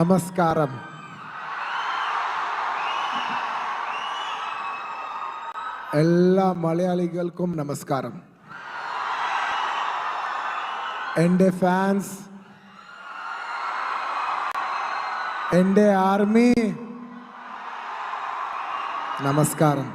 നമസ്കാരം. എല്ലാ മലയാളികൾക്കും നമസ്കാരം. എൻ്റെ ഫാൻസ്, എൻ്റെ ആർമി, നമസ്കാരം.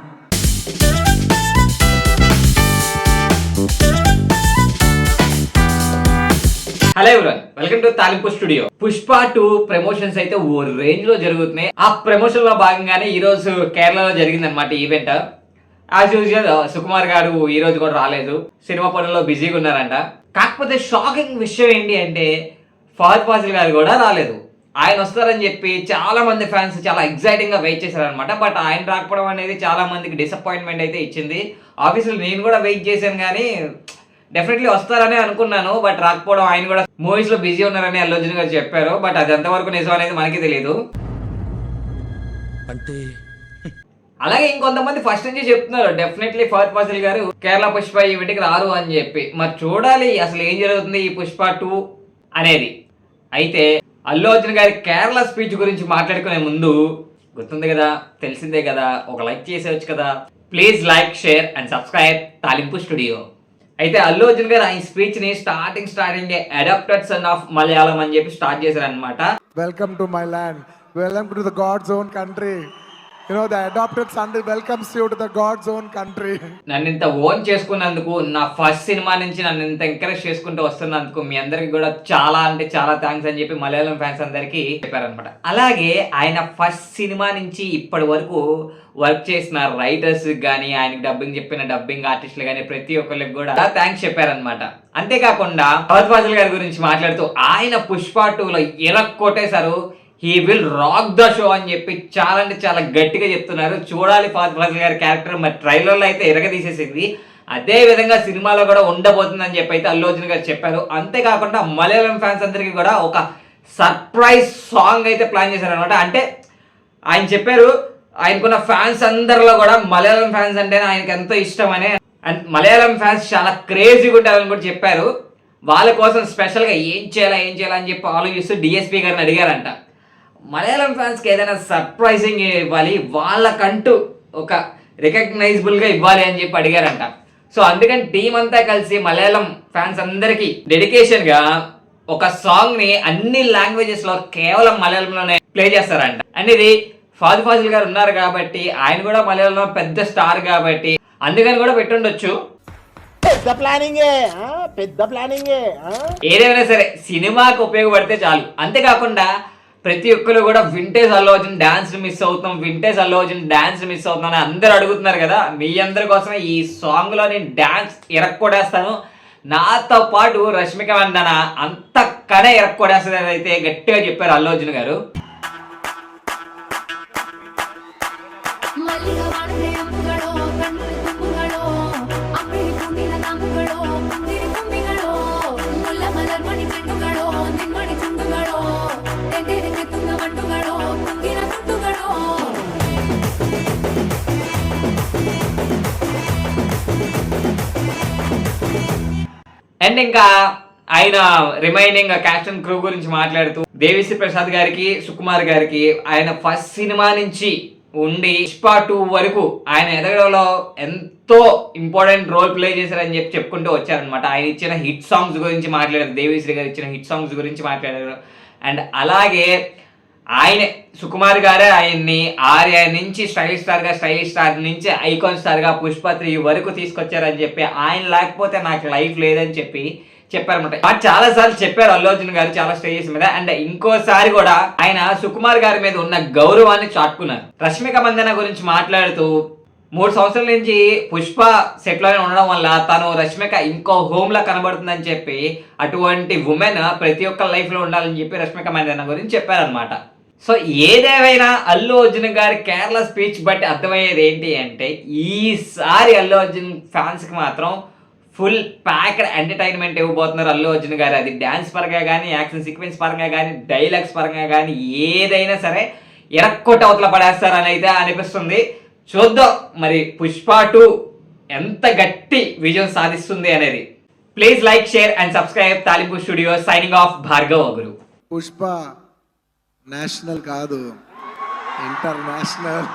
హలో ఎవరీవన్, వెల్కమ్ టు తాలింపు స్టూడియో. పుష్ప 2 ప్రమోషన్స్ అయితే ఓ రేంజ్ లో జరుగుతున్నాయి. ఆ ప్రమోషన్ లో భాగంగానే ఈ రోజు కేరళలో జరిగింది అనమాట ఈవెంట్. యాజ్ యూజువల్ సుకుమార్ గారు ఈ రోజు కూడా రాలేదు, సినిమా పనుల్లో బిజీగా ఉన్నారంట. కాకపోతే షాకింగ్ విషయం ఏంటి అంటే ఫహద్ ఫాసిల్ గారు కూడా రాలేదు. ఆయన వస్తారని చెప్పి చాలా మంది ఫ్యాన్స్ చాలా ఎక్సైటింగ్ గా వెయిట్ చేశారనమాట. బట్ ఆయన రాకపోవడం అనేది చాలా మందికి డిసప్పాయింట్మెంట్ అయితే ఇచ్చింది. ఆఫీసులో నేను కూడా వెయిట్ చేశాను, కానీ డెఫినెట్లీ వస్తారని అనుకున్నాను. బట్ రాకపోవడం, ఆయన కూడా మూవీస్ లో బిజీ ఉన్నారని అల్లు అర్జున్ గారు చెప్పారు. బట్ అది ఎంతవరకు నిజం అనేది మనకి తెలియదు. అంటే అలాగే ఇంకొంతమంది ఫస్ట్ నుంచి చెప్తున్నారు డెఫినెట్లీ ఫహద్ ఫాసిల్ గారు కేరళ పుష్ప ఈవెంట్కి రారు అని చెప్పి. మరి చూడాలి అసలు ఏం జరుగుతుంది ఈ పుష్ప 2 అనేది. అయితే అల్లు అర్జున్ గారి కేరళ స్పీచ్ గురించి మాట్లాడుకునే ముందు గుర్తుంది కదా, తెలిసిందే కదా, ఒక లైక్ చేసేవచ్చు కదా. Please like, share and subscribe Talimpu studio. అయితే అల్లు అర్జున్ గారు ఆయన స్పీచ్ ని starting adapted son of Malayalam అని చెప్పి స్టార్ట్ చేశారు అనమాట. Welcome to my land, welcome to the God's own country. You know, the adopted son welcomes you to the God's own country. నన్ను ఇంత ఓన్ చేసుకున్నందుకు, నా ఫస్ట్ సినిమా నుంచి నన్ను ఇంత ఎంకరేజ్ చేసుకుంటూ వస్తున్నందుకు మీ అందరికి కూడా చాలా అంటే చాలా థ్యాంక్స్ అని చెప్పి మలయాళం ఫ్యాన్స్ అందరికీ చెప్పారనమాట. అలాగే ఆయన ఫస్ట్ సినిమా నుంచి ఇప్పటి వరకు వర్క్ చేసిన రైటర్స్ కానీ, ఆయనకి డబ్బింగ్ చెప్పిన డబ్బింగ్ ఆర్టిస్టులు కానీ ప్రతి ఒక్కరికి కూడా థ్యాంక్స్ చెప్పారనమాట. అంతేకాకుండా ఫహద్ ఫాసిల్ గారి గురించి మాట్లాడుతూ ఆయన పుష్ప 2లో కొట్టేశారు. He will rock the show అని చెప్పి చాలా అంటే చాలా గట్టిగా చెప్తున్నారు. చూడాలి ఫహద్ ఫాసిల్ గారి క్యారెక్టర్. మరి ట్రైలర్లో అయితే ఎరగదీసేసింది, అదే విధంగా సినిమాలో కూడా ఉండబోతుందని చెప్పి అయితే అల్లు అర్జున్ గారు చెప్పారు. అంతేకాకుండా మలయాళం ఫ్యాన్స్ అందరికీ కూడా ఒక సర్ప్రైజ్ సాంగ్ అయితే ప్లాన్ చేశారనమాట. అంటే ఆయన చెప్పారు ఆయనకున్న ఫ్యాన్స్ అందరిలో కూడా మలయాళం ఫ్యాన్స్ అంటేనే ఆయనకి ఎంతో ఇష్టమని, అండ్ మలయాళం ఫ్యాన్స్ చాలా క్రేజీగా ఉంటారని కూడా చెప్పారు. వాళ్ళ కోసం స్పెషల్గా ఏం చేయాలా అని చెప్పి ఆలోచిస్తూ డిఎస్పీ గారిని అడిగారంట. మలయాళం ఫ్యాన్స్కి ఏదైనా సర్ప్రైజింగ్ ఇవ్వాలి, వాళ్ళకంటూ ఒక రికగ్నైజబుల్గా ఇవ్వాలి అని చెప్పి అడిగారంట. సో అందుకని టీం అంతా కలిసి మలయాళం ఫ్యాన్స్ అందరికీ డెడికేషన్గా ఒక సాంగ్ని అన్ని లాంగ్వేజెస్లో కేవలం మలయాళంలోనే ప్లే చేస్తారంట. అనేది ఫహద్ ఫాసిల్ గారు ఉన్నారు కాబట్టి, ఆయన కూడా మలయాళంలో పెద్ద స్టార్ కాబట్టి అందుకని కూడా పెట్టుండొచ్చు. ఏదైనా సరే సినిమాకి ఉపయోగపడితే చాలు. అంతేకాకుండా ప్రతి ఒక్కరు కూడా vintage Allu Arjun dance miss అవుతున్నాం అని అందరూ అడుగుతున్నారు కదా. మీ అందరి కోసమే ఈ సాంగ్ లో నేను డాన్స్ ఇరక్కొడేస్తాను, నాతో పాటు రష్మిక మందన అంతకనే ఇరక్కొడేస్తుంది అని అయితే గట్టిగా చెప్పారు అల్లు అర్జున్ గారు. అండ్ ఇంకా ఆయన రిమైనింగ్ క్యాస్ట్ అండ్ క్రూ గురించి మాట్లాడుతూ దేవిశ్రీ ప్రసాద్ గారికి, సుకుమార్ గారికి ఆయన ఫస్ట్ సినిమా నుంచి ఉండి పుష్ప 2 వరకు ఆయన ఎదగడంలో ఎంతో ఇంపార్టెంట్ రోల్ ప్లే చేశారని చెప్పి చెప్పుకుంటూ వచ్చారనమాట. ఆయన ఇచ్చిన హిట్ సాంగ్స్ గురించి మాట్లాడారు, దేవిశ్రీ గారు ఇచ్చిన హిట్ సాంగ్స్ గురించి మాట్లాడారు. అండ్ అలాగే ఆయన సుకుమార్ గారే ఆయన్ని ఆర్య నుంచి స్టైలిష్ స్టార్ నుంచి ఐకాన్ స్టార్ గా పుష్ప 3 వరకు తీసుకొచ్చారని చెప్పి, ఆయన లేకపోతే నాకు లైఫ్ లేదని చెప్పి చెప్పారనమాట. చాలా సార్లు చెప్పారు అల్లు అర్జున్ గారు చాలా స్టేజెస్ మీద. అండ్ ఇంకోసారి కూడా ఆయన సుకుమార్ గారి మీద ఉన్న గౌరవాన్ని చాటుకున్నారు. రష్మిక మందన గురించి మాట్లాడుతూ 3 సంవత్సరాల నుంచి పుష్ప సెట్ లోనే ఉండడం వల్ల తను రష్మిక ఇంకో హోమ్ లా కనబడుతుందని చెప్పి, అటువంటి ఉమెన్ ప్రతి ఒక్క లైఫ్ లో ఉండాలని చెప్పి రష్మిక మందన గురించి చెప్పారనమాట. సో ఏదేమైనా అల్లు అర్జున్ గారి కేరళ స్పీచ్ బట్టి అర్థమయ్యేది ఏంటి అంటే, ఈసారి అల్లు అర్జున్ ఫ్యాన్స్ కి మాత్రం ఫుల్ ప్యాక్డ్ ఎంటర్టైన్మెంట్ ఇవ్వబోతున్నారు అల్లు అర్జున్ గారు. అది డ్యాన్స్ పరంగా కానీ, యాక్షన్ సీక్వెన్స్ పరంగా కానీ, డైలాగ్స్ పరంగా కానీ ఏదైనా సరే ఎరక్కొట్ట అవతల పడేస్తారని అయితే అనిపిస్తుంది. చూద్దాం మరి పుష్ప 2 ఎంత గట్టి విజయం సాధిస్తుంది అనేది. Please like, share and subscribe Talimpu studio. Signing off Bhargav Guru. Pushpa national కాదు, ఇంటర్నేషనల్.